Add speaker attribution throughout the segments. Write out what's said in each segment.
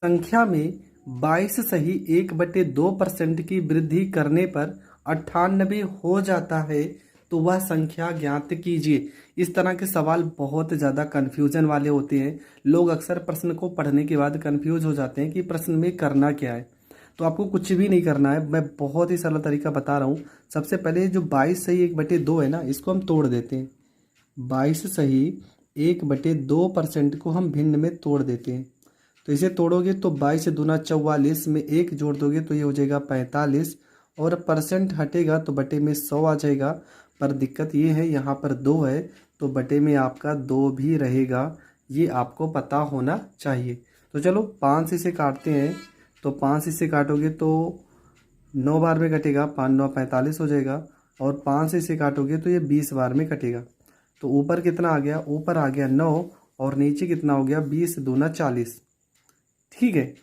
Speaker 1: संख्या में 22 सही 1/2% की वृद्धि करने पर 98 हो जाता है, तो वह संख्या ज्ञात कीजिए। इस तरह के सवाल बहुत ज़्यादा कन्फ्यूजन वाले होते हैं। लोग अक्सर प्रश्न को पढ़ने के बाद कन्फ्यूज हो जाते हैं कि प्रश्न में करना क्या है। तो आपको कुछ भी नहीं करना है, मैं बहुत ही सरल तरीका बता रहा हूँ। सबसे पहले जो 22 सही 1/2 है ना, इसको हम तोड़ देते हैं। 22 सही 1/2% को हम भिन्न में तोड़ देते हैं। तो इसे तोड़ोगे तो 22 दूना 44 में 1 जोड़ दोगे तो ये हो जाएगा 45, और परसेंट हटेगा तो बटे में 100 आ जाएगा। पर दिक्कत ये है, यहाँ पर 2 है तो बटे में आपका 2 भी रहेगा। ये आपको पता होना चाहिए। तो चलो 5 इसे काटते हैं। तो 5 इसे काटोगे तो 9 बार में कटेगा, 5 9 45 हो जाएगा। और 5 इसे काटोगे तो ये 20 बार में कटेगा। तो ऊपर कितना आ गया, ऊपर आ गया 9, और नीचे कितना हो गया 20 दूना 40। ठीक है,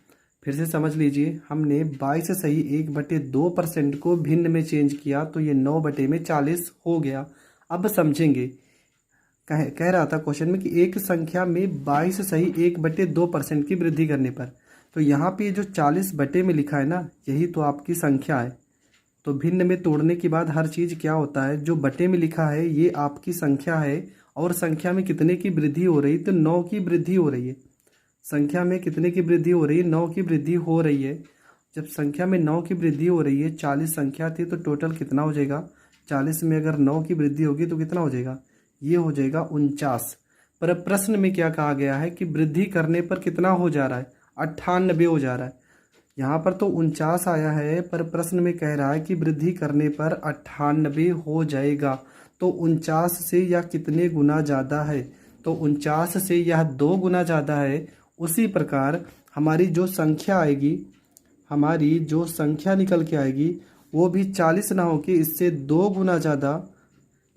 Speaker 1: फिर से समझ लीजिए, हमने 22 सही 1/2% को भिन्न में चेंज किया तो ये 9/40 हो गया। अब समझेंगे, कह रहा था क्वेश्चन में कि एक संख्या में 22 सही 1/2% की वृद्धि करने पर, तो यहाँ पे जो 40 बटे में लिखा है ना, यही तो आपकी संख्या है। तो भिन्न में तोड़ने के बाद हर चीज़ क्या होता है, जो बटे में लिखा है ये आपकी संख्या है, और संख्या में कितने की वृद्धि हो रही, तो 9 की वृद्धि हो रही है। संख्या में कितने की वृद्धि हो रही है, 9 की वृद्धि हो रही है। जब संख्या में 9 की वृद्धि हो रही है, 40 संख्या थी तो टोटल कितना हो जाएगा, 40 में अगर 9 की वृद्धि होगी तो कितना हो जाएगा, ये हो जाएगा 49। पर अब प्रश्न में क्या कहा गया है कि वृद्धि करने पर कितना हो जा रहा है, 98 हो जा रहा है। यहाँ पर तो 49 आया है, पर प्रश्न में कह रहा है कि वृद्धि करने पर 98 हो जाएगा। तो 49 से यह कितने गुना ज़्यादा है, तो 49 से यह 2 गुना ज़्यादा है। उसी प्रकार हमारी जो संख्या आएगी, हमारी जो संख्या निकल के आएगी वो भी 40 ना होके इससे 2 गुना ज़्यादा,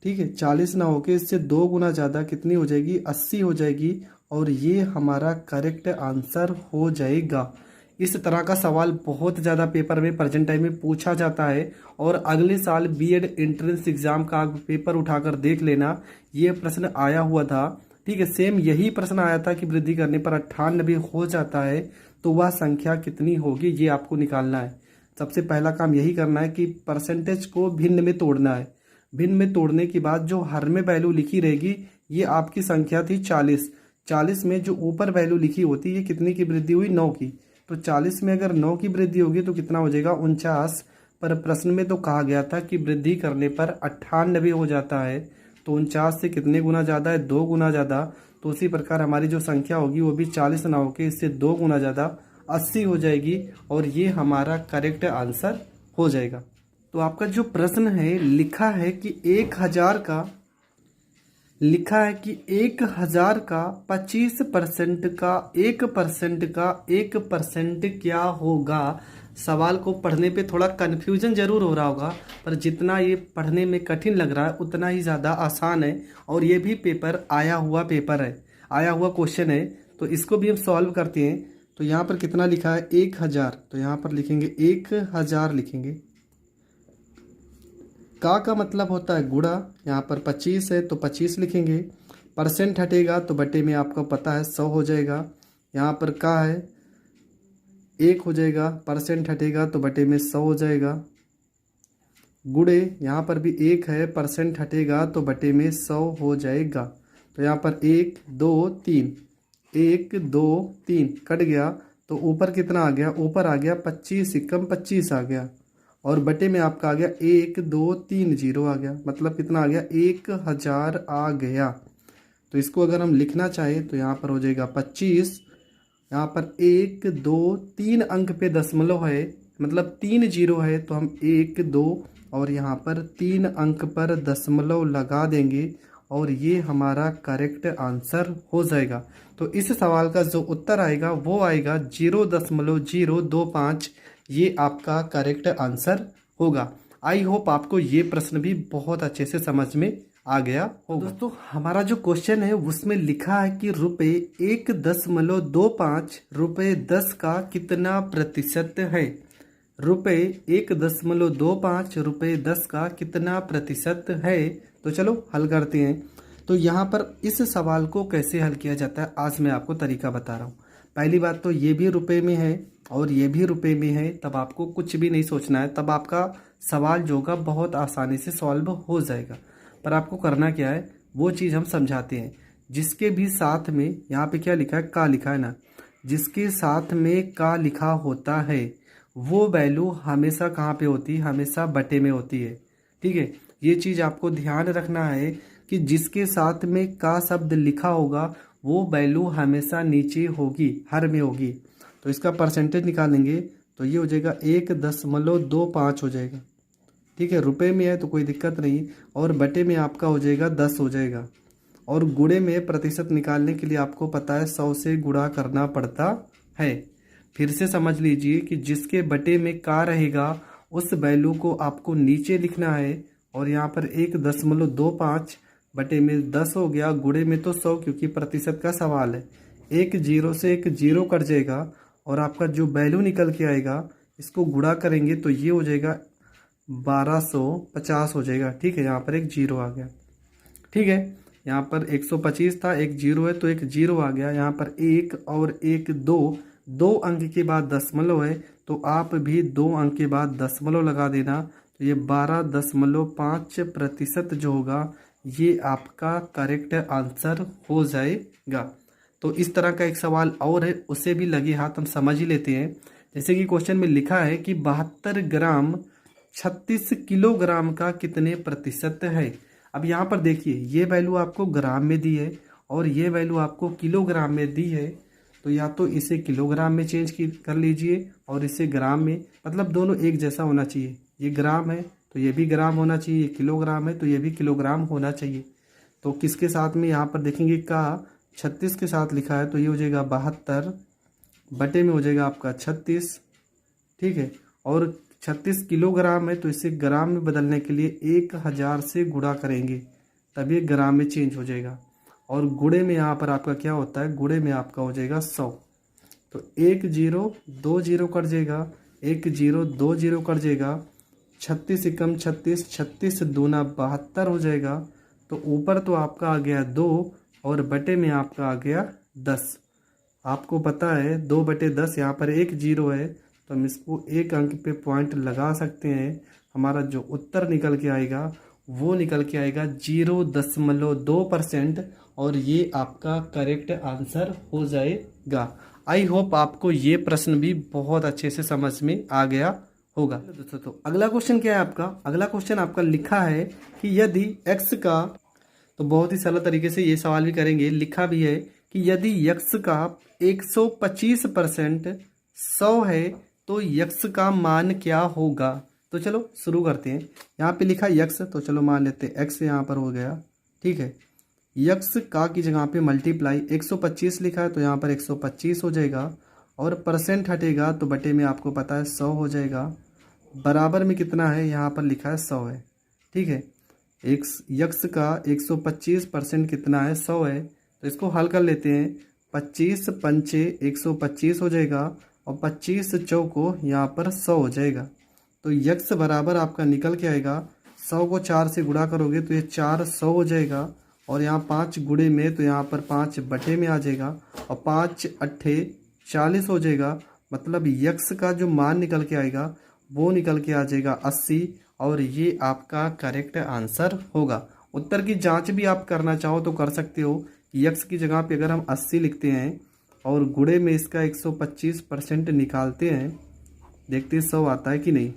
Speaker 1: ठीक है, 40 ना होके इससे 2 गुना ज़्यादा कितनी हो जाएगी, 80 हो जाएगी। और ये हमारा करेक्ट आंसर हो जाएगा। इस तरह का सवाल बहुत ज़्यादा पेपर में प्रेजेंट टाइम में पूछा जाता है, और अगले साल बीएड एंट्रेंस एग्जाम का पेपर उठाकर देख लेना, ये प्रश्न आया हुआ था। ठीक है, सेम यही प्रश्न आया था कि वृद्धि करने पर 98 हो जाता है, तो वह संख्या कितनी होगी ये आपको निकालना है। सबसे पहला काम यही करना है कि परसेंटेज को भिन्न में तोड़ना है। भिन्न में तोड़ने के बाद जो हर में वैल्यू लिखी रहेगी, ये आपकी संख्या थी 40। 40 में जो ऊपर वैल्यू लिखी होती है, ये कितनी की वृद्धि हुई, 9 की। तो 40 में अगर 9 की वृद्धि होगी तो कितना हो जाएगा, 49। पर प्रश्न में तो कहा गया था कि वृद्धि करने पर 98 हो जाता है। तो 49 से कितने गुना ज़्यादा है, 2 गुना ज़्यादा। तो उसी प्रकार हमारी जो संख्या होगी वो भी 40 ना होकर इससे 2 गुना ज़्यादा 80 हो जाएगी, और ये हमारा करेक्ट आंसर हो जाएगा। तो आपका जो प्रश्न है लिखा है कि 1000 का, लिखा है कि 1000 का 25% का 1% का 1% क्या होगा। सवाल को पढ़ने पे थोड़ा कन्फ्यूजन जरूर हो रहा होगा, पर जितना ये पढ़ने में कठिन लग रहा है उतना ही ज़्यादा आसान है। और ये भी पेपर आया हुआ पेपर है, आया हुआ क्वेश्चन है। तो इसको भी हम सॉल्व करते हैं। तो यहाँ पर कितना लिखा है, 1000, तो यहाँ पर लिखेंगे 1000 लिखेंगे। का मतलब होता है गुणा, यहाँ पर 25 है तो 25 लिखेंगे। परसेंट हटेगा तो बटे में आपको पता है 100 हो जाएगा। यहाँ पर का है 1 हो जाएगा, परसेंट हटेगा तो बटे में 100 हो जाएगा। गुणे यहाँ पर भी 1 है, परसेंट हटेगा तो बटे में 100 हो जाएगा। तो यहाँ पर 1 2 3, 1 2 3 कट गया, तो ऊपर कितना आ गया, ऊपर आ गया 25 कम 25 आ गया, और बटे में आपका आ गया 1 2 3 0 आ गया। मतलब कितना आ गया, 1000 आ गया। तो इसको अगर हम लिखना चाहें तो यहाँ पर हो जाएगा 25। यहाँ पर 1 2 3 अंक पे दशमलव है, मतलब 3 0 है, तो हम 1 2 और यहाँ पर 3 अंक पर दशमलव लगा देंगे, और ये हमारा करेक्ट आंसर हो जाएगा। तो इस सवाल का जो उत्तर आएगा वो आएगा 0.025। ये आपका करेक्ट आंसर होगा। आई होप आपको ये प्रश्न भी बहुत अच्छे से समझ में आ गया होगा। दोस्तों हमारा जो क्वेश्चन है उसमें लिखा है कि रुपये 1.25 रुपये 10 का कितना प्रतिशत है। रुपये 1.25 रुपये 10 का कितना प्रतिशत है। तो चलो हल करते हैं। तो यहाँ पर इस सवाल को कैसे हल किया जाता है आज मैं आपको तरीका बता रहा हूँ। पहली बात तो ये भी रुपए में है और ये भी रुपए में है, तब आपको कुछ भी नहीं सोचना है, तब आपका सवाल जो होगा बहुत आसानी से सॉल्व हो जाएगा। पर आपको करना क्या है वो चीज़ हम समझाते हैं। जिसके भी साथ में यहाँ पे क्या लिखा है, का लिखा है ना, जिसके साथ में का लिखा होता है वो वैल्यू हमेशा कहाँ पे होती है, हमेशा बटे में होती है। ठीक है, ये चीज़ आपको ध्यान रखना है कि जिसके साथ में का शब्द लिखा होगा वो वैल्यू हमेशा नीचे होगी, हर में होगी। तो इसका परसेंटेज निकालेंगे तो ये हो जाएगा 1.25 हो जाएगा। ठीक है, रुपए में है तो कोई दिक्कत नहीं, और बटे में आपका हो जाएगा 10 हो जाएगा। और गुणे में प्रतिशत निकालने के लिए आपको पता है 100 से गुणा करना पड़ता है। फिर से समझ लीजिए कि जिसके बटे में का रहेगा उस वैल्यू को आपको नीचे लिखना है, और यहाँ पर 1.25 बटे में 10 हो गया, गुणे में तो 100 क्योंकि प्रतिशत का सवाल है। एक जीरो से एक जीरो कट जाएगा और आपका जो वैल्यू निकल के आएगा इसको गुणा करेंगे तो ये हो जाएगा 1250 हो जाएगा। ठीक है, यहाँ पर एक जीरो आ गया। ठीक है, यहाँ पर 125 था, एक जीरो है तो एक जीरो आ गया। यहाँ पर एक और एक दो अंक के बाद दशमलव है तो आप भी 2 अंक के बाद दशमलव लगा देना। तो ये 12.5% जो होगा ये आपका करेक्ट आंसर हो जाएगा। तो इस तरह का एक सवाल और है, उसे भी लगे हाथ हम समझ ही लेते हैं। जैसे कि क्वेश्चन में लिखा है कि 72 ग्राम 36 किलोग्राम का कितने प्रतिशत है। अब यहाँ पर देखिए ये वैल्यू आपको ग्राम में दी है और ये वैल्यू आपको किलोग्राम में दी है, तो या तो इसे किलोग्राम में चेंज कर लीजिए और इसे ग्राम में, मतलब दोनों एक जैसा होना चाहिए। ये ग्राम है तो ये भी ग्राम होना चाहिए, ये किलोग्राम है तो ये भी किलोग्राम होना चाहिए। तो किसके साथ में यहाँ पर देखेंगे का 36 के साथ लिखा है तो ये हो जाएगा 72 बटे में हो जाएगा आपका 36। ठीक है, और 36 किलोग्राम है तो इसे ग्राम में बदलने के लिए 1000 से गुणा करेंगे तब ये ग्राम में चेंज हो जाएगा। और गुणे में यहाँ पर आपका क्या होता है, गुणे में आपका हो जाएगा 100। तो 1 0 2 0 कट जाएगा, 1 0 2 0 कट जाएगा, 36 एकम 36, 36 दूना 72 हो जाएगा। तो ऊपर तो आपका आ गया 2 और बटे में आपका आ गया 10। आपको पता है 2/10, यहाँ पर एक जीरो है तो हम इसको एक अंक पे पॉइंट लगा सकते हैं। हमारा जो उत्तर निकल के आएगा वो निकल के आएगा 0.2% और ये आपका करेक्ट आंसर हो जाएगा। आई होप आपको ये प्रश्न भी बहुत अच्छे से समझ में आ गया होगा। दोस्तों तो अगला क्वेश्चन क्या है आपका, अगला क्वेश्चन आपका लिखा है कि यदि x का, तो बहुत ही सरल तरीके से ये सवाल भी करेंगे, लिखा भी है कि यदि x का 125% 100 है तो x का मान क्या होगा। तो चलो शुरू करते हैं। यहाँ पे लिखा x तो चलो मान लेते हैं x यहाँ पर हो गया। ठीक है, x का की जगह पे मल्टीप्लाई 125 लिखा है तो यहाँ पर 125 हो जाएगा, और परसेंट हटेगा तो बटे में आपको पता है 100 हो जाएगा। बराबर में कितना है, यहाँ पर लिखा है 100 है। ठीक है, x का 125% कितना है, 100 है। तो इसको हल कर लेते हैं, 25 पंचे 125 हो जाएगा और 25 चौको यहाँ पर 100 हो जाएगा। तो x बराबर आपका निकल के आएगा, 100 को 4 से गुणा करोगे तो ये 400 हो जाएगा, और यहाँ 5 गुणे में तो यहाँ पर 5 बटे में आ जाएगा, और 5 अट्ठे 40 हो जाएगा। मतलब x का जो मान निकल के आएगा वो निकल के आ जाएगा 80, और ये आपका करेक्ट आंसर होगा। उत्तर की जांच भी आप करना चाहो तो कर सकते हो कि x की जगह पे अगर हम 80 लिखते हैं और गुणे में इसका 125% निकालते हैं, देखते हैं 100 आता है कि नहीं।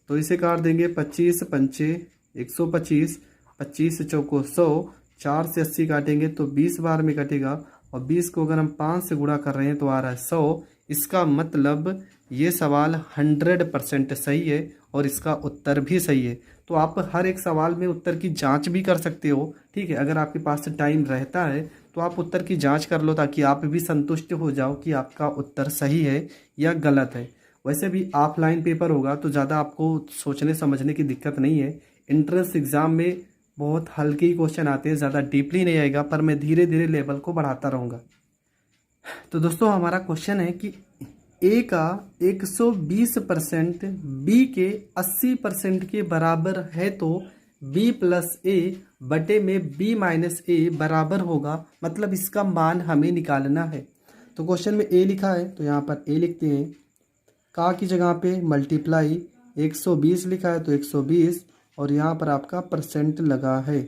Speaker 1: तो इसे काट देंगे, 25 पंचे 125, 25 चौको 100, 4 से 80 काटेंगे तो 20 बार में कटेगा, और 20 को अगर हम 5 से गुणा कर रहे हैं तो आ रहा है 100। इसका मतलब ये सवाल 100% सही है और इसका उत्तर भी सही है। तो आप हर एक सवाल में उत्तर की जांच भी कर सकते हो। ठीक है, अगर आपके पास टाइम रहता है तो आप उत्तर की जांच कर लो ताकि आप भी संतुष्ट हो जाओ कि आपका उत्तर सही है या गलत है। वैसे भी ऑफलाइन पेपर होगा तो ज़्यादा आपको सोचने समझने की दिक्कत नहीं है। एंट्रेंस एग्ज़ाम में बहुत हल्के ही क्वेश्चन आते हैं, ज़्यादा डीपली नहीं आएगा, पर मैं धीरे धीरे लेवल को बढ़ाता रहूँगा। तो दोस्तों हमारा क्वेश्चन है कि ए का 120% बी के 80% के बराबर है तो बी प्लस ए बटे में बी माइनस ए बराबर होगा, मतलब इसका मान हमें निकालना है। तो क्वेश्चन में ए लिखा है तो यहाँ पर ए लिखते हैं। का की जगह पे मल्टीप्लाई 120 लिखा है तो 120 और यहाँ पर आपका परसेंट लगा है,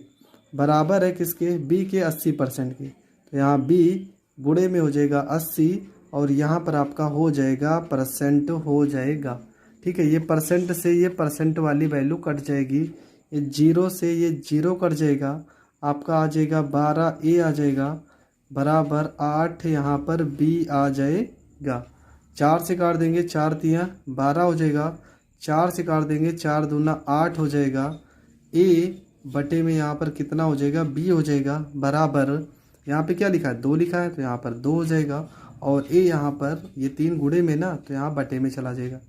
Speaker 1: बराबर है किसके, बी के 80% के। तो यहाँ बी गुणे में हो जाएगा 80 और यहाँ पर आपका हो जाएगा परसेंट हो जाएगा। ठीक है, ये परसेंट से ये परसेंट वाली वैल्यू कट जाएगी, ये जीरो से ये जीरो कट जाएगा, आपका आ जाएगा 12 ए आ जाएगा बराबर 8 यहाँ पर बी आ जाएगा। 4 से काट देंगे 4 तियाँ 12 हो जाएगा, 4 से काट देंगे 4 दूना 8 हो जाएगा, ए बटे में यहाँ पर कितना हो जाएगा, बी हो जाएगा बराबर यहाँ पे क्या लिखा है 2 लिखा है तो यहाँ पर 2 हो जाएगा और ए यहाँ पर ये 3 गुणे में ना तो यहाँ बटे में चला जाएगा,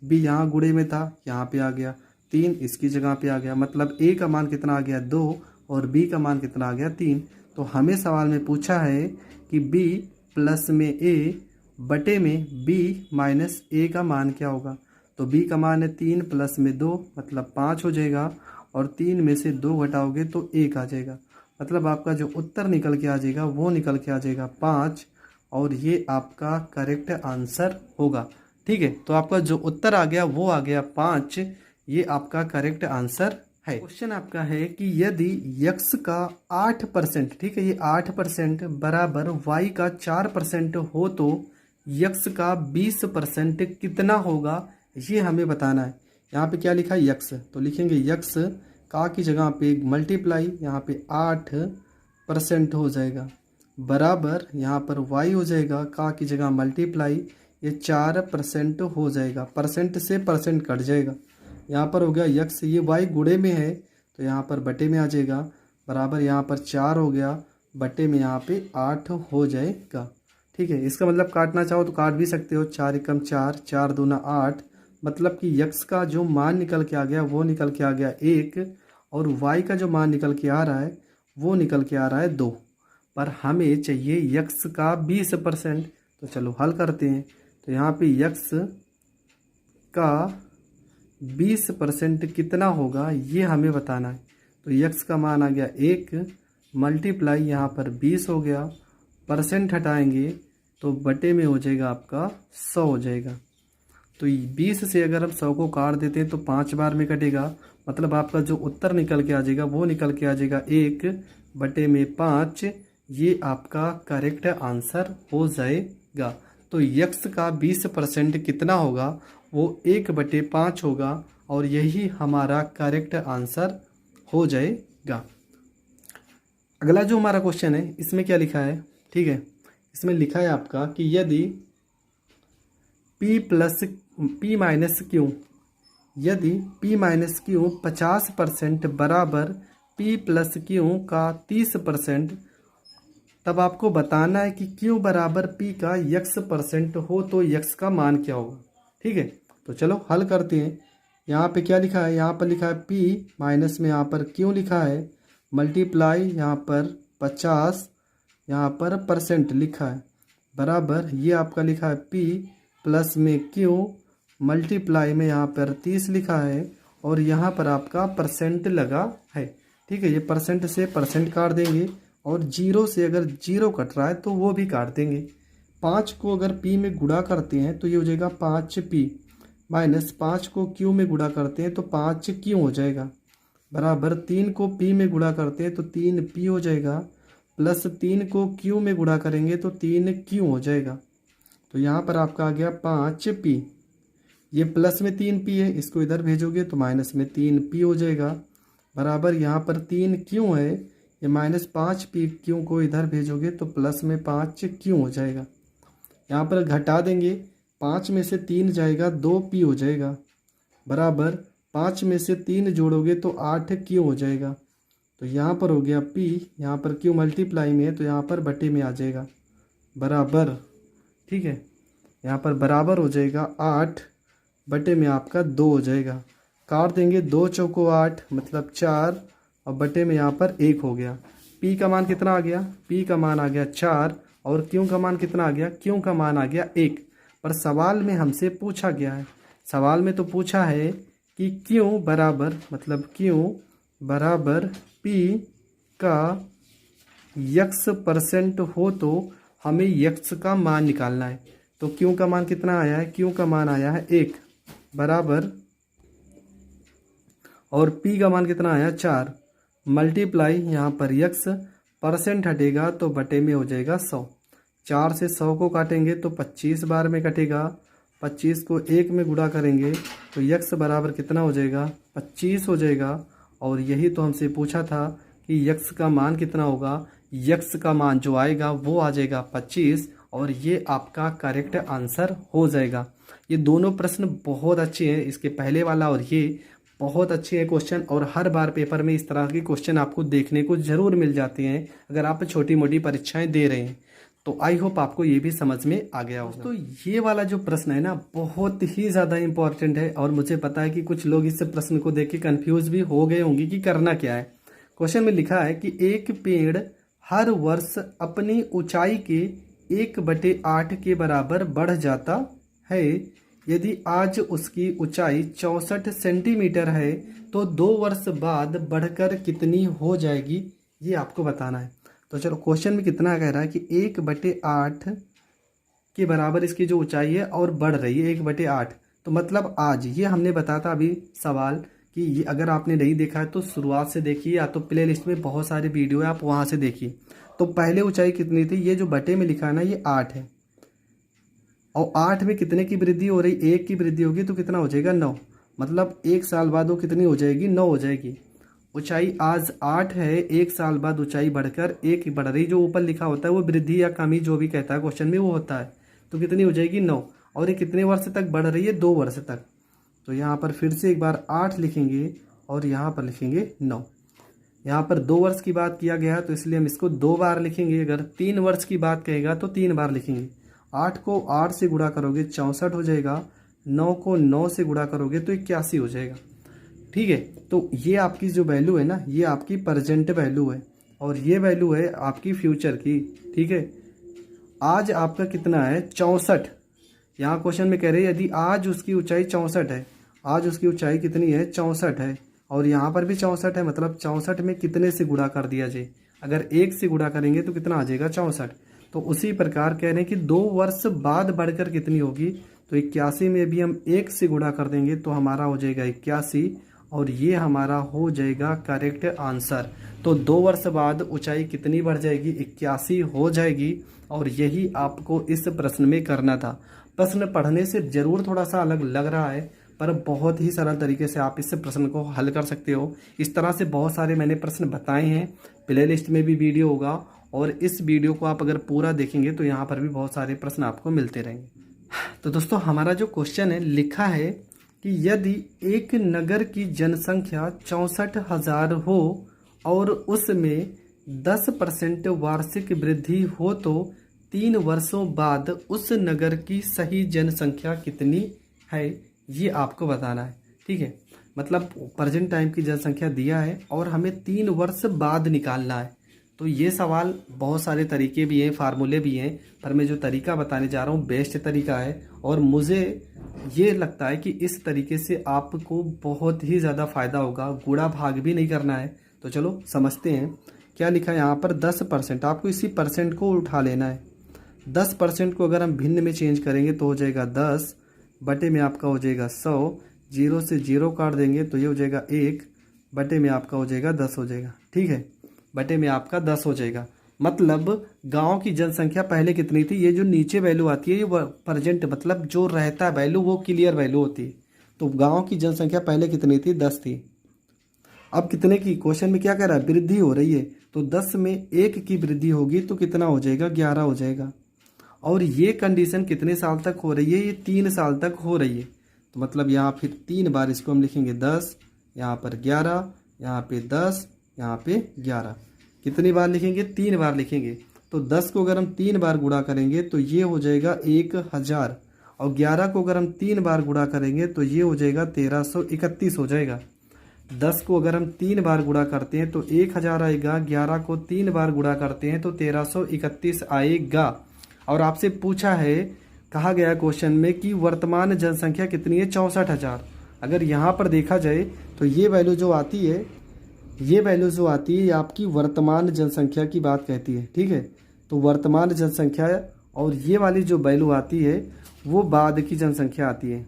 Speaker 1: बी यहाँ गुणे में था यहाँ पे आ गया 3 इसकी जगह पे आ गया, मतलब ए का मान कितना आ गया 2 और बी का मान कितना आ गया 3। तो हमें सवाल में पूछा है कि बी प्लस में ए बटे में बी माइनस ए का मान क्या होगा। तो बी का मान है 3 प्लस में 2 मतलब 5 हो जाएगा और 3 में से 2 घटाओगे तो 1 आ जाएगा, मतलब आपका जो उत्तर निकल के आ जाएगा वो निकल के आ जाएगा 5 और ये आपका करेक्ट आंसर होगा। ठीक है, तो आपका जो उत्तर आ गया वो आ गया 5, ये आपका करेक्ट आंसर है। क्वेश्चन आपका है कि यदि यक्स का 8%, ठीक है ये 8% बराबर वाई का 4% हो तो यक्स का 20% कितना होगा, ये हमें बताना है। यहाँ पे क्या लिखा है यक्स, तो लिखेंगे यक्स का की जगह पे मल्टीप्लाई यहाँ पे 8% हो जाएगा बराबर यहाँ पर वाई हो जाएगा का की जगह मल्टीप्लाई ये 4% हो जाएगा, परसेंट से परसेंट कट जाएगा, यहाँ पर हो गया यक्स, ये वाई गुणे में है तो यहाँ पर बटे में आ जाएगा बराबर यहाँ पर 4 हो गया बटे में यहाँ पे 8 हो जाएगा। ठीक है, इसका मतलब काटना चाहो तो काट भी सकते हो, 4 एकम 4, 4 दूना 8, मतलब कि यक्स का जो मान निकल के आ गया वो निकल के आ गया 1 और वाई का जो मान निकल के आ रहा है वो निकल के आ रहा है 2, पर हमें चाहिए यक्स का 20%। तो चलो हल करते हैं। तो यहाँ पे यक्स का 20% कितना होगा ये हमें बताना है। तो यक्स का मान आ गया 1 मल्टीप्लाई यहाँ पर 20 हो गया, परसेंट हटाएंगे तो बटे में हो जाएगा आपका 100 हो जाएगा। तो 20 से अगर हम 100 को काट देते हैं तो 5 बार में कटेगा, मतलब आपका जो उत्तर निकल के आ जाएगा वो निकल के आ जाएगा 1 बटे में 5, ये आपका करेक्ट आंसर हो जाएगा। तो यक्स का 20% कितना होगा, वो 1/5 होगा और यही हमारा करेक्ट आंसर हो जाएगा। अगला जो हमारा क्वेश्चन है इसमें क्या लिखा है, ठीक है, इसमें लिखा है आपका कि यदि p माइनस क्यू, यदि p माइनस क्यू 50% बराबर p प्लस क्यू का 30%, तब आपको बताना है कि q बराबर p का x% हो तो x का मान क्या होगा। ठीक है, तो चलो हल करते हैं। यहाँ पे क्या लिखा है, यहाँ पर लिखा है p माइनस में यहाँ पर q लिखा है मल्टीप्लाई यहाँ पर 50 यहाँ पर परसेंट लिखा है बराबर ये आपका लिखा है p प्लस में q मल्टीप्लाई में यहाँ पर 30 लिखा है और यहाँ पर आपका परसेंट लगा है। ठीक है, ये परसेंट से परसेंट काट देंगे और जीरो से अगर जीरो कट रहा है तो वो भी काट देंगे। 5 को अगर p में गुणा करते हैं तो ये हो जाएगा 5p माइनस 5 को q में गुणा करते हैं तो 5q हो जाएगा बराबर 3 को p में गुणा करते हैं तो 3p हो जाएगा प्लस 3 को q में गुणा करेंगे तो 3q हो जाएगा। तो यहाँ पर आपका आ गया 5p, ये प्लस में 3p है इसको इधर भेजोगे तो माइनस में 3p हो जाएगा बराबर यहाँ पर 3q है, ये माइनस 5p q को इधर भेजोगे तो प्लस में 5q हो जाएगा। यहाँ पर घटा देंगे, 5 में से 3 जाएगा 2p हो जाएगा बराबर 5 में से 3 जोड़ोगे तो 8q हो जाएगा। तो यहाँ पर हो गया p, यहाँ पर q मल्टीप्लाई में है तो यहाँ पर बटे में आ जाएगा बराबर। ठीक है, यहाँ पर बराबर हो जाएगा 8 बटे में आपका 2 हो जाएगा, काट देंगे 2 चौको 8 मतलब 4 और बटे में यहाँ पर 1 हो गया। p का मान कितना आ गया, p का मान आ गया 4 और q का मान कितना आ गया, q का मान आ गया 1। पर सवाल में हमसे पूछा गया है, सवाल में तो पूछा है कि q बराबर मतलब q बराबर p का x% हो तो हमें यक्स का मान निकालना है। तो क्यू का मान कितना आया है, क्यू का मान आया है 1 बराबर, और पी का मान कितना आया 4 मल्टीप्लाई, यहाँ पर यक्स परसेंट हटेगा तो बटे में हो जाएगा 100। 4 से 100 को काटेंगे तो 25 बार में कटेगा, 25 को 1 में गुणा करेंगे तो यक्स बराबर कितना हो जाएगा 25 हो जाएगा। और यही तो हमसे पूछा था कि यक्स का मान कितना होगा, यक्स का मान जो आएगा वो आ जाएगा 25, और ये आपका करेक्ट आंसर हो जाएगा। ये दोनों प्रश्न बहुत अच्छे हैं, इसके पहले वाला और ये बहुत अच्छे हैं क्वेश्चन, और हर बार पेपर में इस तरह के क्वेश्चन आपको देखने को जरूर मिल जाते हैं अगर आप छोटी मोटी परीक्षाएं दे रहे हैं। तो आई होप आपको ये भी समझ में आ गया होगा। तो ये वाला जो प्रश्न है ना बहुत ही ज़्यादा इंपॉर्टेंट है, और मुझे पता है कि कुछ लोग इस प्रश्न को देख के कन्फ्यूज भी हो गए होंगे कि करना क्या है। क्वेश्चन में लिखा है कि एक पेड़ हर वर्ष अपनी ऊंचाई के 1/8 के बराबर बढ़ जाता है। यदि आज उसकी ऊंचाई 64 सेंटीमीटर है तो 2 वर्ष बाद बढ़कर कितनी हो जाएगी, ये आपको बताना है। तो चलो क्वेश्चन में कितना कह रहा है कि 1/8 के बराबर इसकी जो ऊंचाई है और बढ़ रही है 1/8। तो मतलब आज, ये हमने बताया था अभी सवाल कि ये अगर आपने नहीं देखा है तो शुरुआत से देखिए, या तो प्ले लिस्ट में बहुत सारे वीडियो है आप वहाँ से देखिए। तो पहले ऊंचाई कितनी थी, ये जो बटे में लिखा है ना ये 8 है, और 8 में कितने की वृद्धि हो रही, 1 की वृद्धि होगी तो कितना हो जाएगा 9। मतलब 1 साल बाद वो कितनी हो जाएगी 9 हो जाएगी। ऊंचाई आज 8 है, 1 साल बाद ऊंचाई बढ़कर 1 बढ़ रही, जो ऊपर लिखा होता है वो वृद्धि या कमी जो भी कहता है क्वेश्चन में वो होता है। तो कितनी हो जाएगी 9, और ये कितने वर्ष तक बढ़ रही है 2 वर्ष तक। तो यहाँ पर फिर से एक बार 8 लिखेंगे और यहाँ पर लिखेंगे 9। यहाँ पर 2 वर्ष की बात किया गया तो इसलिए हम इसको 2 बार लिखेंगे। अगर 3 वर्ष की बात कहेगा तो 3 बार लिखेंगे। 8 को 8 से गुणा करोगे 64 हो जाएगा, 9 को 9 से गुणा करोगे तो 81 हो जाएगा। ठीक है, तो ये आपकी जो वैल्यू है ना ये आपकी प्रेजेंट वैल्यू है, और ये वैल्यू है आपकी फ्यूचर की। ठीक है, आज आपका कितना है 64। यहाँ क्वेश्चन में कह रहे हैं यदि आज उसकी ऊंचाई 64 है, आज उसकी ऊंचाई कितनी है 64 है, और यहाँ पर भी 64 है, मतलब 64 में कितने से गुणा कर दिया जाए। अगर 1 से गुणा करेंगे तो कितना आ जाएगा 64। तो उसी प्रकार कह रहे हैं कि 2 वर्ष बाद बढ़कर कितनी होगी, तो 81 में भी हम 1 से गुणा कर देंगे तो हमारा हो जाएगा 81, और ये हमारा हो जाएगा करेक्ट आंसर। तो 2 वर्ष बाद ऊंचाई कितनी बढ़ जाएगी 81 हो जाएगी, और यही आपको इस प्रश्न में करना था। प्रश्न पढ़ने से जरूर थोड़ा सा अलग लग रहा है, पर बहुत ही सरल तरीके से आप इस प्रश्न को हल कर सकते हो। इस तरह से बहुत सारे मैंने प्रश्न बताए हैं, प्लेलिस्ट में भी वीडियो होगा, और इस वीडियो को आप अगर पूरा देखेंगे तो यहाँ पर भी बहुत सारे प्रश्न आपको मिलते रहेंगे। तो दोस्तों हमारा जो क्वेश्चन है लिखा है कि यदि एक नगर की जनसंख्या 64,000 हो और उसमें 10% वार्षिक वृद्धि हो तो 3 वर्षों बाद उस नगर की सही जनसंख्या कितनी है, ये आपको बताना है। ठीक है, मतलब प्रेजेंट टाइम की जनसंख्या दिया है और हमें 3 वर्ष बाद निकालना है। तो ये सवाल बहुत सारे तरीके भी हैं, फार्मूले भी हैं, पर मैं जो तरीका बताने जा रहा हूँ बेस्ट तरीका है, और मुझे ये लगता है कि इस तरीके से आपको बहुत ही ज़्यादा फायदा होगा। गुणा भाग भी नहीं करना है। तो चलो समझते हैं क्या लिखा है यहाँ पर 10%। आपको इसी परसेंट को उठा लेना है। 10% को अगर हम भिन्न में चेंज करेंगे तो हो जाएगा 10 बटे में आपका हो जाएगा 100। 0 से 0 काट देंगे तो ये हो जाएगा 1 बटे में आपका हो जाएगा 10 हो जाएगा। ठीक है, बटे में आपका 10 हो जाएगा। मतलब गांव की जनसंख्या पहले कितनी थी, ये जो नीचे वैल्यू आती है ये प्रेजेंट मतलब जो रहता है वैल्यू वो क्लियर वैल्यू होती है। तो गांव की जनसंख्या पहले कितनी थी 10 थी। अब कितने की, क्वेश्चन में क्या कह रहा है वृद्धि हो रही है, तो 10 में 1 की वृद्धि होगी तो कितना हो जाएगा 11 हो जाएगा। और ये कंडीशन कितने साल तक हो रही है, ये 3 साल तक हो रही है। तो मतलब यहाँ फिर 3 बार इसको हम लिखेंगे 10, यहाँ पर 11, यहाँ पे 10, यहाँ पे 11। कितनी बार लिखेंगे 3 बार लिखेंगे। तो 10 को अगर हम 3 बार गुणा करेंगे तो ये हो जाएगा 1000, और 11 को अगर हम 3 बार गुणा करेंगे तो ये हो जाएगा 1331 हो जाएगा। 10 को अगर हम 3 बार गुणा करते हैं तो 1000 आएगा, 11 को 3 बार गुणा करते हैं तो 1331 आएगा। और आपसे पूछा है, कहा गया क्वेश्चन में कि वर्तमान जनसंख्या कितनी है 64,000। अगर यहाँ पर देखा जाए तो ये वैल्यू जो आती है, ये वैल्यू जो आती है ये आपकी वर्तमान जनसंख्या की बात कहती है। ठीक है, तो वर्तमान जनसंख्या और ये वाली जो वैल्यू आती है वो बाद की जनसंख्या आती है।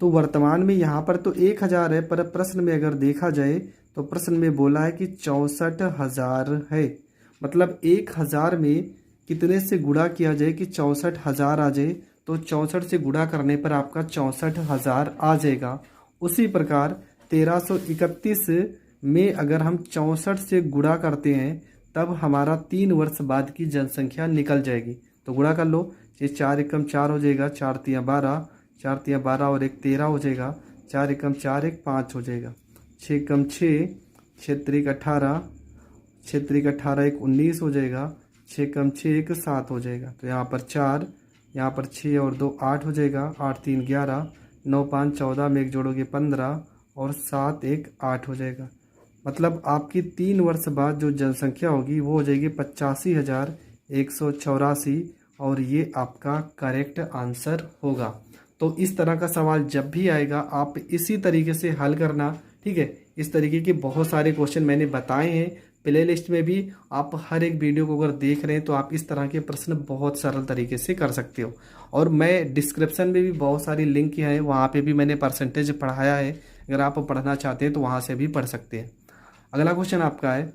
Speaker 1: तो वर्तमान में यहाँ पर तो 1000 है, पर प्रश्न में अगर देखा जाए तो प्रश्न में बोला है कि 64,000 है। मतलब 1000 में कितने से गुणा किया जाए कि 64,000 आ जाए, तो 64 से गुणा करने पर आपका 64,000 आ जाएगा। उसी प्रकार 1331 में अगर हम 64 से गुणा करते हैं तब हमारा 3 वर्ष बाद की जनसंख्या निकल जाएगी। तो गुणा कर लो, ये 4 एकम 4 हो जाएगा, 4 तियाँ 12, 4 तियाँ 12 और 1 13 हो जाएगा, 4 एकम 4 1 5 हो जाएगा, 6 एकम 6, 6 त्रिक 18, 6 त्रिक 18 1 19 हो जाएगा, 6 कम 6 1 7 हो जाएगा। तो यहाँ पर 4, यहाँ पर 6 और 2 8 हो जाएगा, 8 3 11, 9 5 14 में 1 जोड़ोगे 15 और 7 1 8 हो जाएगा। मतलब आपकी 3 वर्ष बाद जो जनसंख्या होगी वो हो जाएगी 85,184 और ये आपका करेक्ट आंसर होगा। तो इस तरह का सवाल जब भी आएगा आप इसी तरीके से हल करना, ठीक है। इस तरीके के बहुत सारे क्वेश्चन मैंने बताए हैं प्ले लिस्ट में भी, आप हर एक वीडियो को अगर देख रहे हैं तो आप इस तरह के प्रश्न बहुत सरल तरीके से कर सकते हो। और मैं डिस्क्रिप्शन में भी बहुत सारी लिंक हैं, वहाँ पे भी मैंने परसेंटेज पढ़ाया है, अगर आप पढ़ना चाहते हैं तो वहाँ से भी पढ़ सकते हैं। अगला क्वेश्चन आपका है,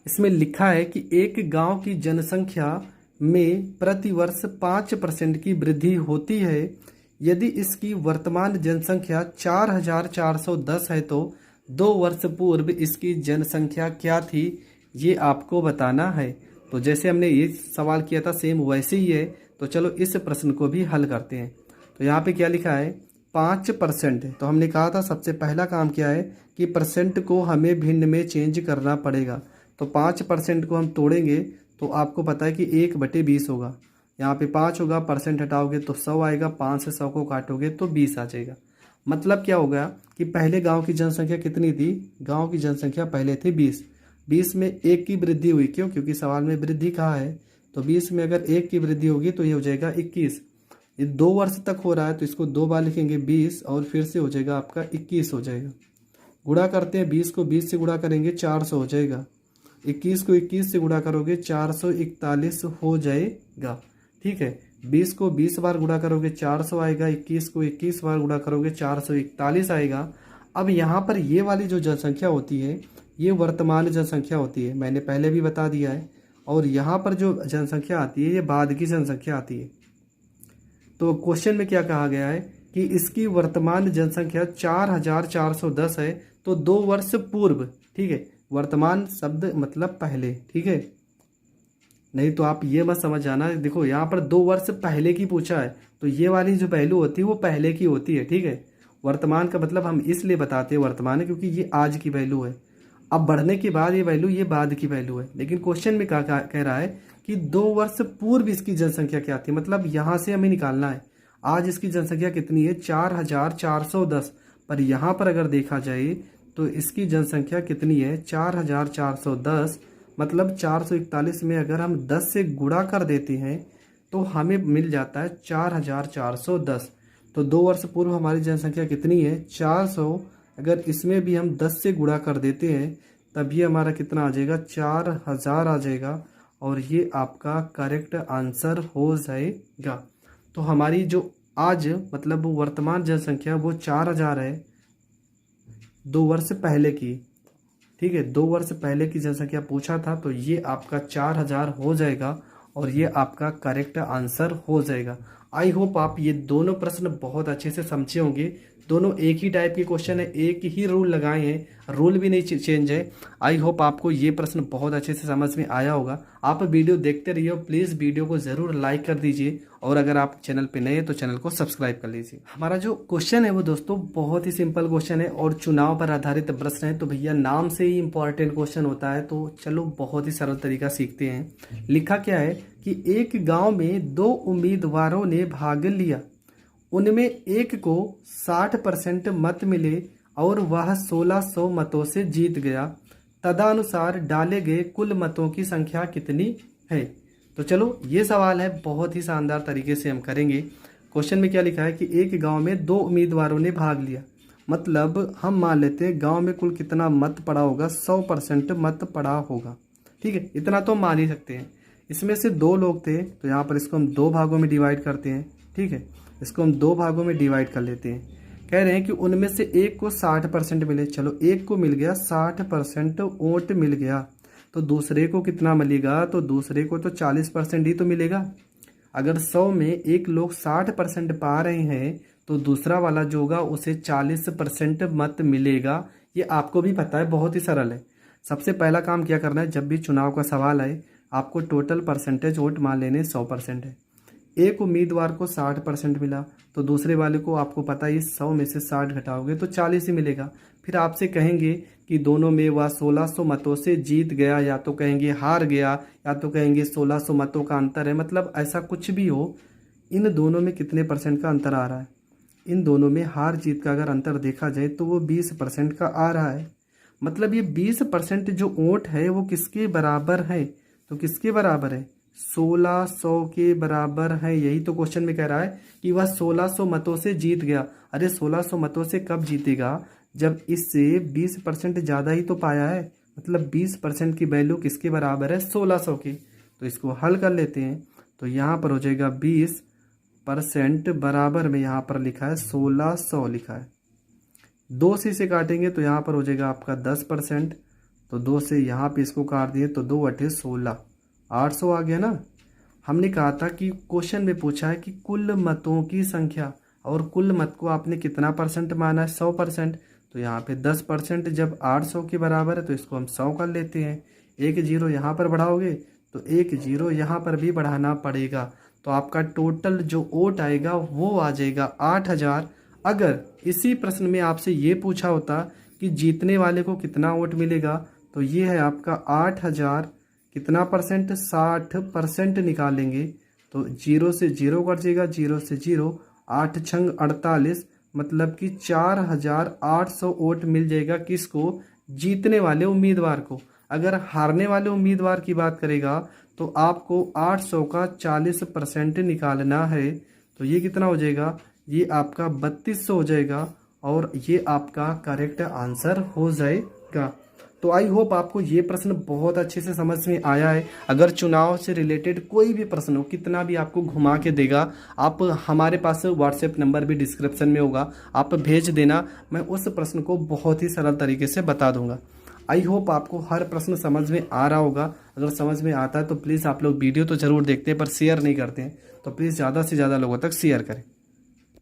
Speaker 1: इसमें लिखा है कि एक गांव की जनसंख्या में प्रतिवर्ष 5% की वृद्धि होती है। यदि इसकी वर्तमान जनसंख्या 4,410 है तो 2 वर्ष पूर्व इसकी जनसंख्या क्या थी, ये आपको बताना है। तो जैसे हमने ये सवाल किया था सेम वैसे ही है। तो चलो इस प्रश्न को भी हल करते हैं। तो यहाँ पे क्या लिखा है, 5%। तो हमने कहा था सबसे पहला काम क्या है कि परसेंट को हमें भिन्न में चेंज करना पड़ेगा। तो 5% को हम तोड़ेंगे तो आपको पता है कि 1/20 होगा। यहाँ पे 5 होगा, परसेंट हटाओगे तो 100 आएगा, 5 से 100 को काटोगे तो 20 आ जाएगा। मतलब क्या होगा कि पहले गांव की जनसंख्या कितनी थी, गांव की जनसंख्या पहले थी 20, 20 में 1 की वृद्धि हुई, क्यों, क्योंकि सवाल में वृद्धि कहा है। तो 20 में अगर 1 की वृद्धि होगी तो ये हो जाएगा 21। ये 2 वर्ष तक हो रहा है तो इसको 2 बार लिखेंगे 20 और फिर से हो जाएगा आपका 21 हो जाएगा। गुणा करते हैं, 20 को 20 से गुणा करेंगे 400 हो जाएगा, 21 को 21 से गुणा करोगे 441 हो जाएगा, ठीक है। 20 को 20 बार गुणा करोगे 400 आएगा, 21 को 21 बार गुणा करोगे 441 आएगा। अब यहाँ पर ये वाली जो जनसंख्या होती है ये वर्तमान जनसंख्या होती है, मैंने पहले भी बता दिया है। और यहाँ पर जो जनसंख्या आती है ये बाद की जनसंख्या आती है। तो क्वेश्चन में क्या कहा गया है कि इसकी वर्तमान जनसंख्या 4,410 है तो 2 वर्ष पूर्व, ठीक है। वर्तमान शब्द मतलब पहले, ठीक है, नहीं तो आप ये मत समझ जाना। देखो यहाँ पर 2 वर्ष पहले की पूछा है तो ये वाली जो वैल्यू होती है वो पहले की होती है, ठीक है। वर्तमान का मतलब हम इसलिए बताते हैं वर्तमान क्योंकि ये आज की वैल्यू है। अब बढ़ने के बाद ये वैल्यू ये बाद की वैल्यू है। लेकिन क्वेश्चन में क्या कह रहा है कि 2 वर्ष पूर्व इसकी जनसंख्या क्या थी, मतलब यहाँ से हमें निकालना है आज इसकी जनसंख्या कितनी है 4,410। पर यहाँ पर अगर देखा जाए तो इसकी जनसंख्या कितनी है 4,410, मतलब 441 में अगर हम 10 से गुणा कर देते हैं तो हमें मिल जाता है 4,410। तो 2 वर्ष पूर्व हमारी जनसंख्या कितनी है 400, अगर इसमें भी हम 10 से गुणा कर देते हैं तब ये हमारा कितना आ जाएगा 4,000 आ जाएगा और ये आपका करेक्ट आंसर हो जाएगा। तो हमारी जो आज मतलब वर्तमान जनसंख्या वो 4,000 है 2 वर्ष पहले की, ठीक है। 2 वर्ष पहले की जनसंख्या पूछा था तो ये आपका 4,000 हो जाएगा और ये आपका करेक्ट आंसर हो जाएगा। आई होप आप ये दोनों प्रश्न बहुत अच्छे से समझे होंगे। दोनों एक ही टाइप के क्वेश्चन है, एक ही रूल लगाए हैं, रूल भी नहीं चेंज है। आई होप आपको ये प्रश्न बहुत अच्छे से समझ में आया होगा। आप वीडियो देखते रहिए, प्लीज़ वीडियो को ज़रूर लाइक कर दीजिए और अगर आप चैनल पे नए हैं तो चैनल को सब्सक्राइब कर लीजिए। हमारा जो क्वेश्चन है वो दोस्तों बहुत ही सिंपल क्वेश्चन है और चुनाव पर आधारित प्रश्न है। तो भैया नाम से ही इंपॉर्टेंट क्वेश्चन होता है, तो चलो बहुत ही सरल तरीका सीखते हैं। लिखा क्या है कि एक गाँव में 2 उम्मीदवारों ने भाग लिया, उनमें एक को 60% मत मिले और वह 1600 मतों से जीत गया। तदनुसार डाले गए कुल मतों की संख्या कितनी है। तो चलो ये सवाल है, बहुत ही शानदार तरीके से हम करेंगे। क्वेश्चन में क्या लिखा है कि एक गांव में 2 उम्मीदवारों ने भाग लिया, मतलब हम मान लेते हैं गांव में कुल कितना मत पड़ा होगा 100% मत पड़ा होगा। ठीक है, इतना तो मान ही सकते हैं। इसमें से 2 लोग थे तो यहाँ पर इसको हम 2 भागों में डिवाइड करते हैं। ठीक है, इसको हम 2 भागों में डिवाइड कर लेते हैं। कह रहे हैं कि उनमें से एक को 60% मिले। चलो, एक को मिल गया 60% वोट मिल गया, तो दूसरे को कितना मिलेगा? तो दूसरे को तो 40% ही तो मिलेगा। अगर 100 में एक लोग 60% पा रहे हैं तो दूसरा वाला जो होगा उसे 40% मत मिलेगा। ये आपको भी पता है, बहुत ही सरल है। सबसे पहला काम क्या करना है, जब भी चुनाव का सवाल आए आपको टोटल परसेंटेज वोट मान लेने 100% है। एक उम्मीदवार को 60% मिला तो दूसरे वाले को आपको पता है 100 में से 60 घटाओगे तो 40 ही मिलेगा। फिर आपसे कहेंगे कि दोनों में वह 1600 मतों से जीत गया, या तो कहेंगे हार गया, या तो कहेंगे 1600 मतों का अंतर है। मतलब ऐसा कुछ भी हो, इन दोनों में कितने परसेंट का अंतर आ रहा है? इन दोनों में हार जीत का अगर अंतर देखा जाए तो वो 20% का आ रहा है। मतलब ये 20% जो वोट है वो किसके बराबर है? तो किसके बराबर है? 1600 के बराबर है। यही तो क्वेश्चन में कह रहा है कि वह 1600 मतों से जीत गया। अरे 1600 मतों से कब जीतेगा? जब इससे 20% ज़्यादा ही तो पाया है। मतलब 20% की वैल्यू किसके बराबर है? 1600 की। तो इसको हल कर लेते हैं। तो यहाँ पर हो जाएगा 20% बराबर में यहाँ पर लिखा है 1600 लिखा है। 2 से इसे काटेंगे तो यहाँ पर हो जाएगा आपका 10%। तो 2 से यहाँ पे इसको काट दिए तो 2 अठे 16, 800 आ गया ना। हमने कहा था कि क्वेश्चन में पूछा है कि कुल मतों की संख्या, और कुल मत को आपने कितना परसेंट माना है? 100%। तो यहाँ पे 10% जब 800 के बराबर है तो इसको हम 100 कर लेते हैं। एक जीरो यहाँ पर बढ़ाओगे तो एक जीरो यहाँ पर भी बढ़ाना पड़ेगा। तो आपका टोटल जो वोट आएगा वो आ जाएगा 8000। अगर इसी प्रश्न में आपसे ये पूछा होता कि जीतने वाले को कितना वोट मिलेगा, तो ये है आपका 8000। कितना परसेंट? 60% निकालेंगे तो 0 से 0 कट जाएगा, 0 से 0, 8 छंग 48, मतलब कि 4800 वोट मिल जाएगा। किसको? जीतने वाले उम्मीदवार को। अगर हारने वाले उम्मीदवार की बात करेगा तो आपको 800 का 40% निकालना है। तो ये कितना हो जाएगा? ये आपका 3200 हो जाएगा, और ये आपका करेक्ट आंसर हो जाएगा। तो आई होप आपको ये प्रश्न बहुत अच्छे से समझ में आया है। अगर चुनाव से रिलेटेड कोई भी प्रश्न हो, कितना भी आपको घुमा के देगा, आप हमारे पास व्हाट्सएप नंबर भी डिस्क्रिप्शन में होगा, आप भेज देना, मैं उस प्रश्न को बहुत ही सरल तरीके से बता दूंगा। आई होप आपको हर प्रश्न समझ में आ रहा होगा। अगर समझ में आता है तो प्लीज़ आप लोग वीडियो तो ज़रूर देखते हैं पर शेयर नहीं करते हैं, तो प्लीज़ ज़्यादा से ज़्यादा लोगों तक शेयर करें।